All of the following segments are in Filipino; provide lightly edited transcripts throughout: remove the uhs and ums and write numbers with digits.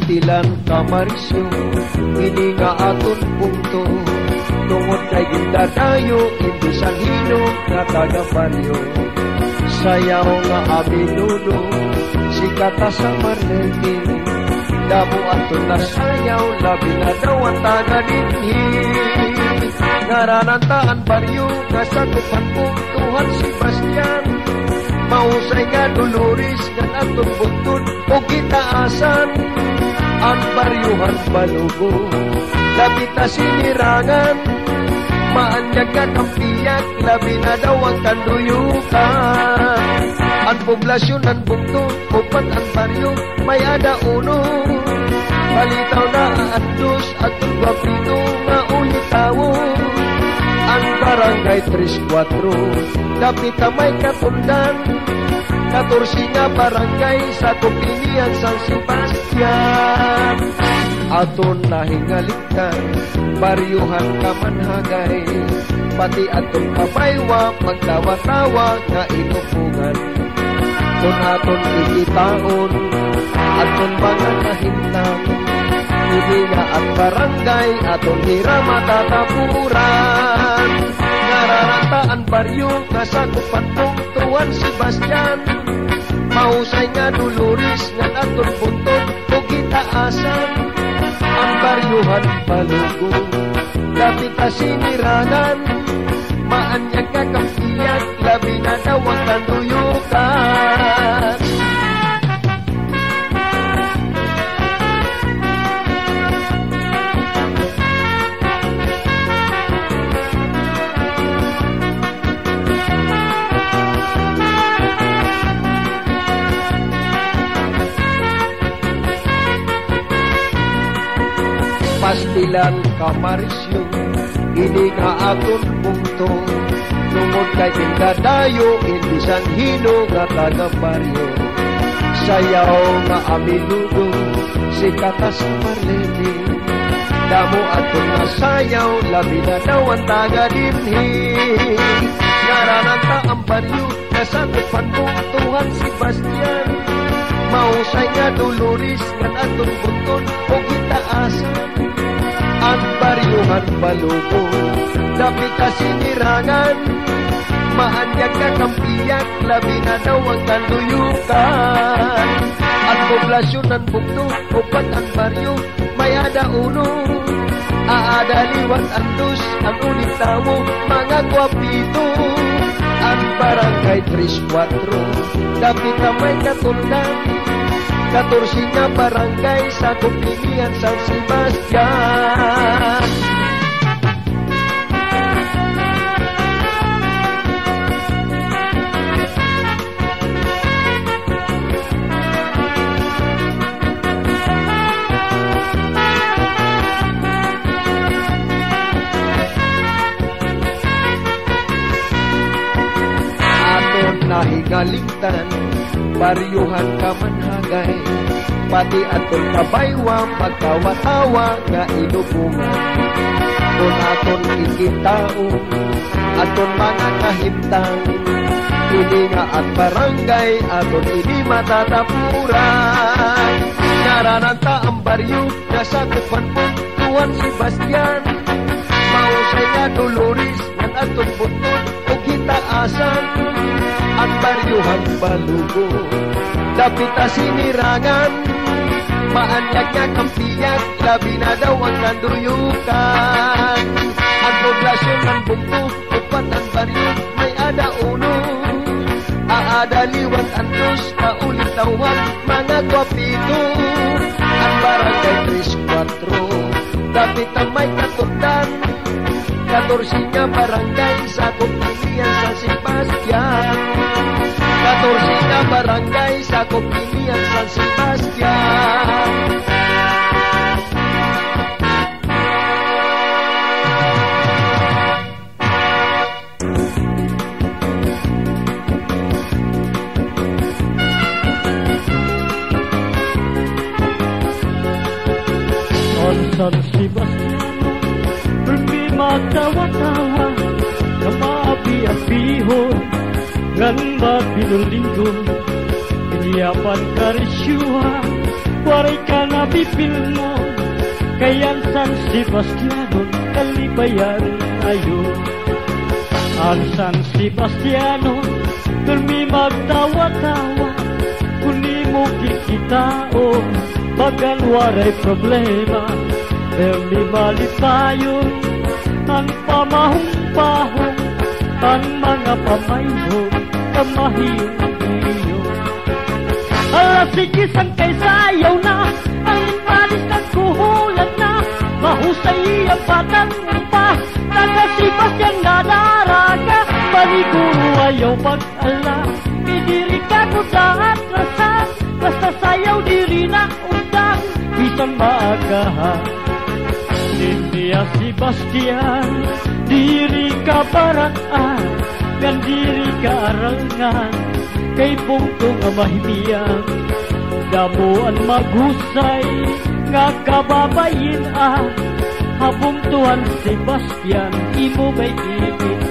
Pastilan Kamarisyo, ini nga aton punto. Tungod kay gindadayo, imbisan hino nga taga-baryo. Sayaw nga abinudo, sikata sa Marlene. Damo aton na sayaw, labi na daw ang taga-dinhi. Ngaranantaan baryo, nasagupan kong Tuhan Sebastian. Mausay nga Dolores, nga atong buntun o gitaasan. Ang baryuhan balugo, labita sinirangan. Maanyag nga kampiyak, labi na daw ang kanduyukan. Ang poblasyon ng buntun, upat ang baryo, may ada uno. Palitaw na aandos at tulwapito nga ulitawo. Ang barangay 3-4, dapita may katundan. 14 nga barangay sa Kupinian San Sebastian. Aton nahingaliktan, baryuhan kamanhagay. Pati aton kabaywa, magtawa-tawa nga inupungan. Kung aton ikitaon, aton mga kahintang. Hindi nga at barangay, aton hira matatapuran. Nararantaan baryo, nasagupan kong Tuhan Sebastian. Mausay nga Dolores, nga aton buntog o gitaasan. Ang baryuhan palugo, lapita sinirangan. Maanyag nga kampiyak, labi na daw ang kanduyukan. Pastilan Kamarisyo, ini nga aton punto. Tungod kay gindadayo, imbisan hino nga taga-baryo. Sayaw nga abinudo, sikata sa Marlene. Damo aton nga sayaw, labi na daw ang taga-dinhi. Ngarananta ang baryo, nasagupan kong Tuhan Sebastian. Mausay nga Dolores, nga aton bunton o gitaasan. Ang baryuhan balugo, dapita sinirangan. Maanyag ka kampiyak, labi na daw ang kanduyukan. Ang poblasyon ng bukto, upat ang baryo, may ada uno. Aadaliwan ang dos, ang ulit tawo, mga gwapito. Ang barangay 3-4, dapita may katundan. 14 nga barangay sa Kupinian San Sebastian. Aton nahingaliktan, baryuhan kamanhagay. Pati aton kabaywa, magtawa-tawa nga inupungan. Kung aton ikitao, aton mga kahimtang. Hindi nga at barangay, aton hindi matatapuran. Narananta ang baryo, nasagupan po Tuhan Sebastian. Mausay nga Dolores, nga aton buntun o gitaasan. Ang baryuhan balugo, dapita sinirangan. Maanyag nga kampiyak, labi na daw ang kanduyukan. Ang poblasyon ng bukto, upat ang baryo, may ada uno. Aadaliwan ang dos, paulit-tawan, mga gwapito. Ang barangay 3-4, dapita may katundan. 14 nga barangay sa Kupinian San Sebastian. 14 nga barangay sa Kupinian San Sebastian. San Sebastian, magtawa-tawa, na maabi-abihon, ngan mapinulinggo, iniyapan karisyuha, waray ka na bipil mo, kayan San Sebastiano, kalibayari ayo. Ang San Sebastiano, dulmi magtawa-tawa, kuni mo kikitao, bagan waray problema, dulmi malipayon, ang pamahong-pahong, ang mga pamayhong, kamahiyong-hiyong. Alas sikisang kay sayaw na, ang impalis ng kuhulan na, mahusay ang batang pa, taga Sebastian na daraga, paniguro ayaw pag-ala, idiri ka ko sa atrasan, basta sayaw diri na undang, bisang maagahan. Niya Sebastian, diri ka baraan, kan diri ka arangan, kay bungtong mahimiyang, damuan maghusay, nga kababayin habong tuan Sebastian, imo may ibig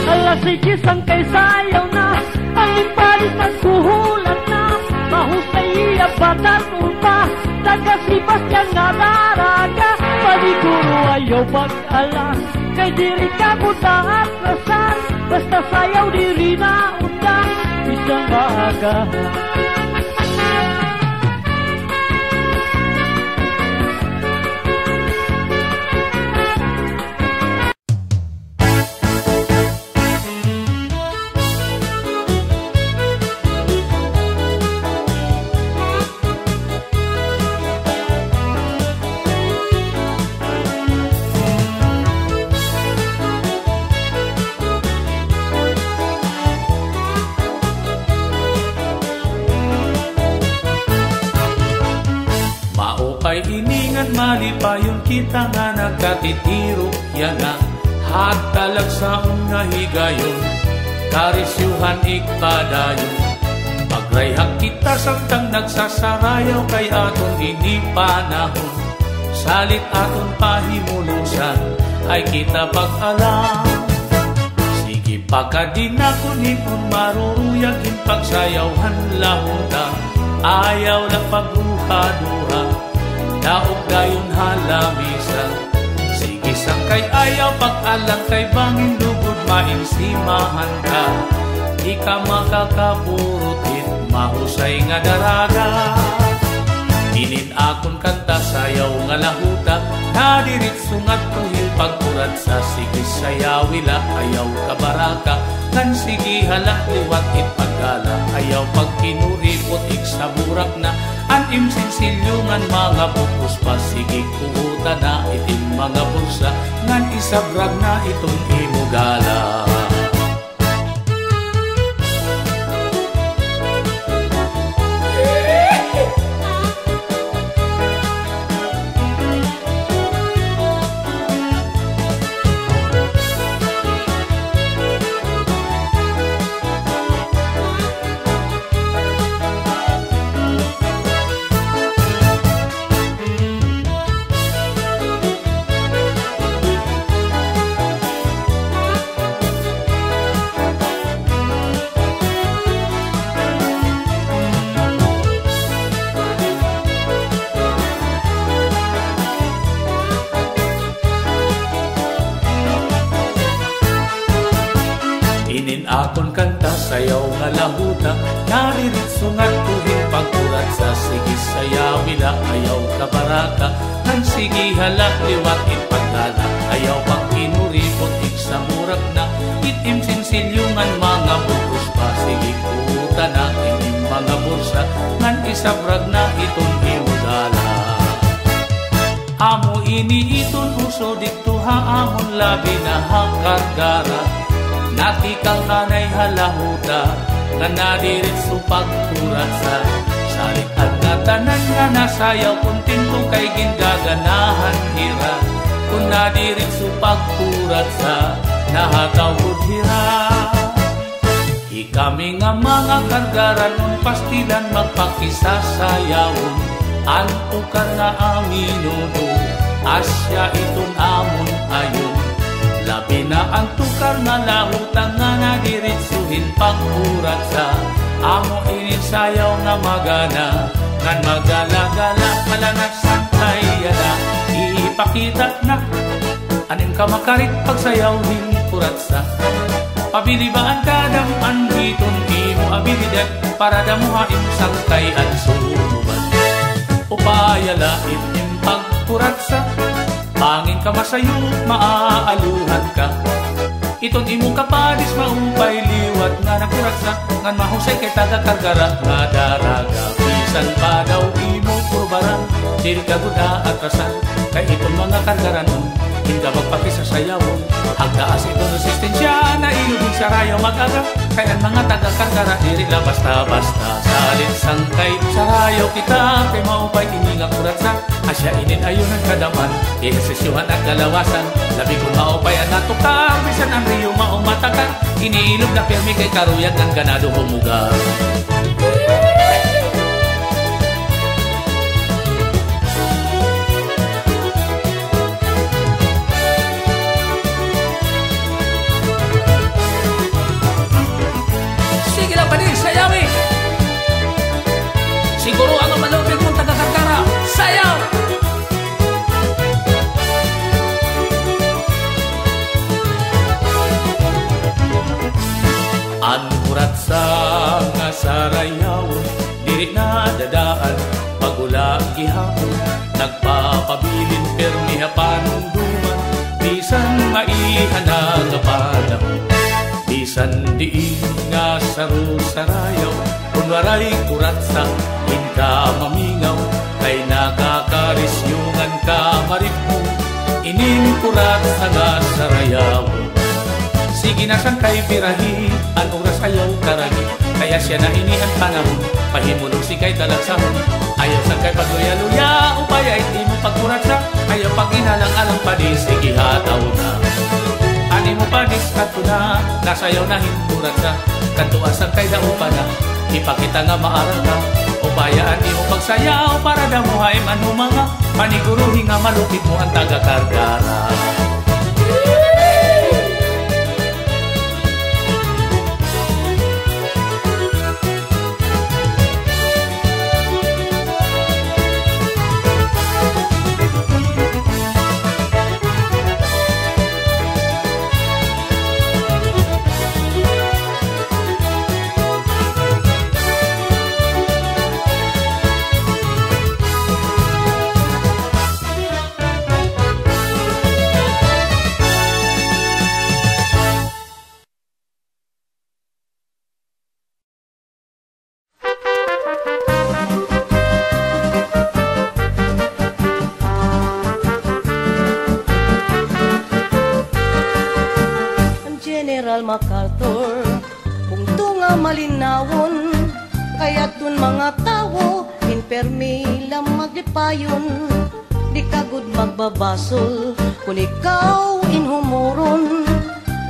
Alas sikisang kay sayaw na, ang impalis ng kuhulan na, mahusay ang batang upa, taga Sebastian nga daraga, paniguro ayaw pag-ala, kay diri ka buta at rasan, basta sayaw diri na undang, isang maagahan. Kay iningan malipayon kita nga nagkatitiro yan na hatalag sa nga higayon karisyuhan ikpadayon magrayhak kita samtang nagsasarayaw kay aton ini panahon salit aton pahimulusan ay kita pag-alam sige pagkadinakon kung maruruyagin pagsayawhan lahuta ayaw lang pagruha-duha daog dayon halamisa sige sangkay ayaw pag-alang kay bangin lugod mainsimahan ka di ka makakapurutin mahusay nga daraga inin akon kanta sayaw nga lahuta nadirit sungat tuhil pagkurat sa sige sayawila ayaw kabaraka kan sige halak liwat ipagala ayaw pagkinuripot iksaburak na anim sinsilyungan mga bukos pa sige kuuta na itim mga bulsa ngan isabrag na itong imugala akon kanta sayaw nga lahuta naririt sungat tuhil pagkurat sa sige sayawila ayaw kabaraka nang sige halak liwat ipagdala ayaw pagkinuripot iksamurak na itim sinsilyungan mga bukos pa sige kuuta na itim mga bursa ngan isabrag na itong imudala amo ini iton uso dito haamon labi na hakargara nati kang kanay halahuta nga nadirit su pagkurat sa salit at natanan nga nasayaw kuntinto kay gindaganahan hira kung nadirit su pagkurat sa nahatawod hira ikami nga mga kargaran nun pastilan magpakisasayawon antukar nga aminuno asya itong amon ayon labi na ang tukar na lahutan nga nadiritsuhin pagkurat sa amo inisayaw na magana ngan magala-gala malanasan kayala ipakita na aning ka makarit pagsayaw din kuratsa pabilibaan kadaman hiton imo abilidad para damuhain sangkay at sumuban upayala itim pagkuratsa pangin ka masayo maaaluhan ka iton imo kapadis maupay liwat nga nakuratsa ngan mahusay kay taga-kargara nga daraga bisan pa daw imo kurbaran dili ka guda atrasan kay iton mga kargaranon hinda magpakisa sayawon hagdaas iton resistensya na ilubing sarayo mag-aga kaya mga taga-kargara dili la basta-basta salin sangkay sarayo kita kay maupay ini nga kuratsa asya inin ayunan kadaman ihesesyuhan at galawasan labi kung maupayan na tukang bisan ang riyo maumatakan iniilog na pirmi kay karuyag ng ganado humugar sige lang pa din sayawi siguro ang malupit mong taga-karkara sayaw ang kuratsa nga sarayaw diri na dadaan pagulang gihapon nagpapabilin permi hapanunduman bisan maihana nga panahon bisan diin nga saru-sarayaw kung waray kuratsa hinka mamingaw kay nakakarisyungan ka maripmo inin kuratsa nga sarayaw sige na sang kay birahi ang oras ayaw karagi kaya siya na inihan panahon pahimulong si kay talagsahon ayaw sang kay pagluya-luya upaya hindi mo pagkuratsa ayaw pag inalang alang padis sige hataw na ani mo padis kato na nasayaw na hinkuratsa kato asang kay daupa na ipakita nga maaral ka upaya ani mo pagsayaw para damuhaim ano mga maniguruhi nga malupit mo ang taga-kargara MacArthur kung tunga malinawon kaya't dun mga tao inpermi lang maglipayon di kagud magbabasol kung ikaw inhumuron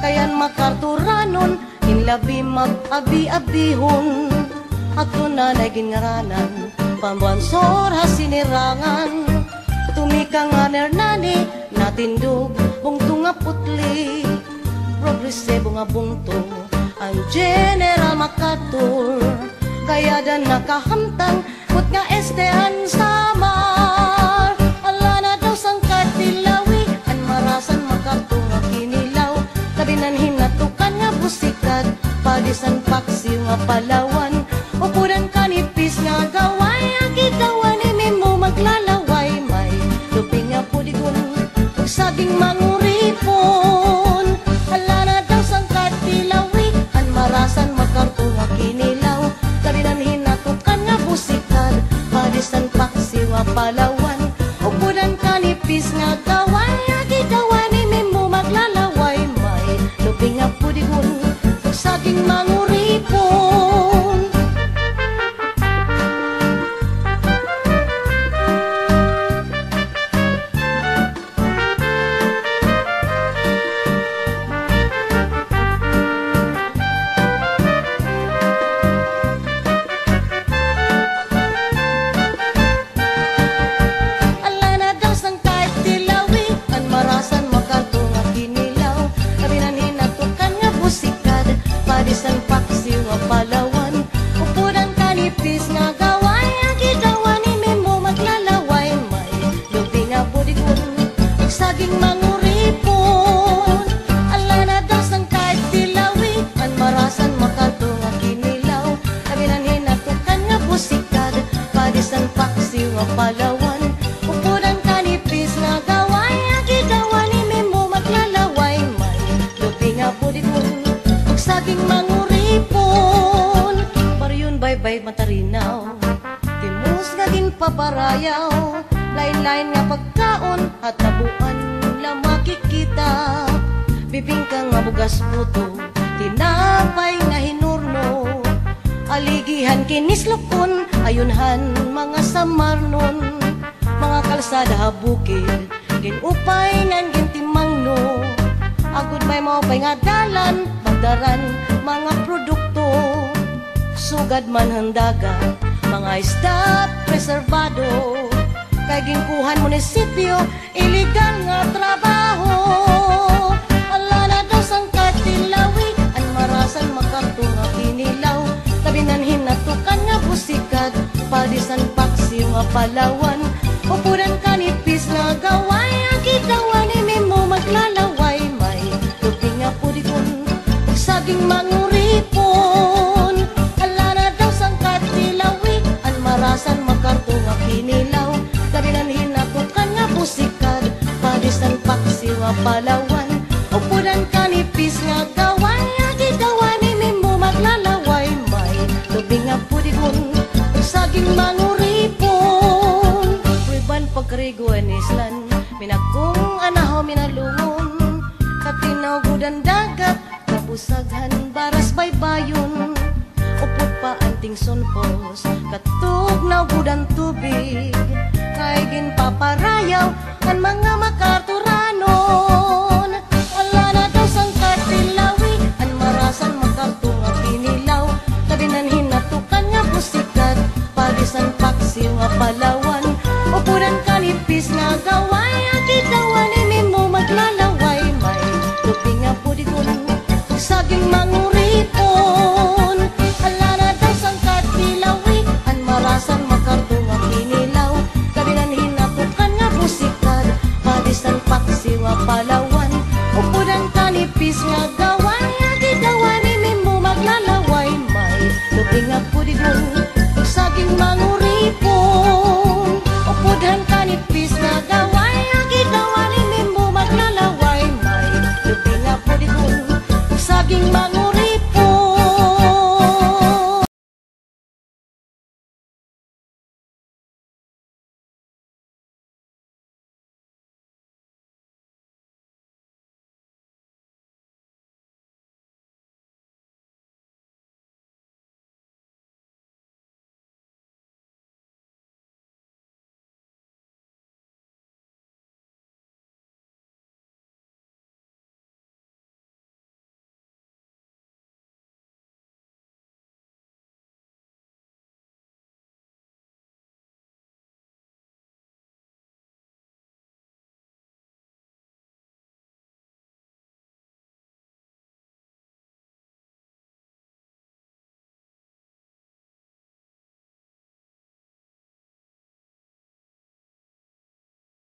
kayan MacArthuranon inlabi mag-abi-abihon at dun na nagingaranan pambansor hasinirangan tumikang Hernani natindog bung tunga putli progresibo nga bungto ang General MacArthur kaya dan nakahamtang kut nga estehan samar ala na daw sang katilawi an marasan MacArthur nga kinilaw kabinan hinatukan nga busikat padisan paksiw nga Palawan upudan kanipis nga gaway ang gitawan imi mo maglalaway may luping nga pudigon ug saging manguripon marasan MacArthur nga kinilaw kabinan hinatukan nga busikan padisan paksiw nga Palawan upudan kanipis nga gaway agidawan imi mo maglalaway may luping nga pudigon ug saging manguripon matarinaw. Timus nga ginpaparayaw, lain-lain nga pagkaon at tabuan lang makikita. Bibingkang nga bugas puto, tinapay nga hinurno, aligihan kinislukon, ayunhan mga samarnon. Mga kalsada bukid, ginupay ngan gintimangno, agud may maupay nga dalan, pagdaran mga produkto. Sugad man handaga, mga isda preserbado, kay ginkuhan munisipyo, iligal nga trabaho. Ala na daw sang katilawi, an marasan makarto nga kinilaw, tabinan hinatukan nga busikat, padisan paksiw nga Palawan. Upuran kanipis na gaway, ang kitawan ni mo maglalaway. May tupi nga pudikon, saging manguripon. Ala na daw sang katilawi, an marasan makarto nga kinilaw, tabinan hinatukan nga busikat, padisan paksiw nga Palawan. Upuran kanipis nga gaway, ang kitawan ni mo maglalaway. May tupi nga pudikon, saging manguripon. Pagkariguan islan, minakong anahaw minalungon, katinaw gudan dagat, kapusaghan baras baybayon. Upot pa anting sunpos, katugnaw gudan tubig, kay ginpaparayaw ang mga makarturanon. Wala na daw sang katilawi, ang marasan makarto nga kinilaw, tabinan hinatukan nga busikat, parisan paksiw nga Palawan. Upuran kanipis nga gaway, ang kitawan ni mo maglalaway. May tupi nga pudikon, saging manguripon. Ala na daw sang katilawi, an marasan makarto nga kinilaw, kabinan hinatukan nga busikat, padisan paksiw nga Palawan.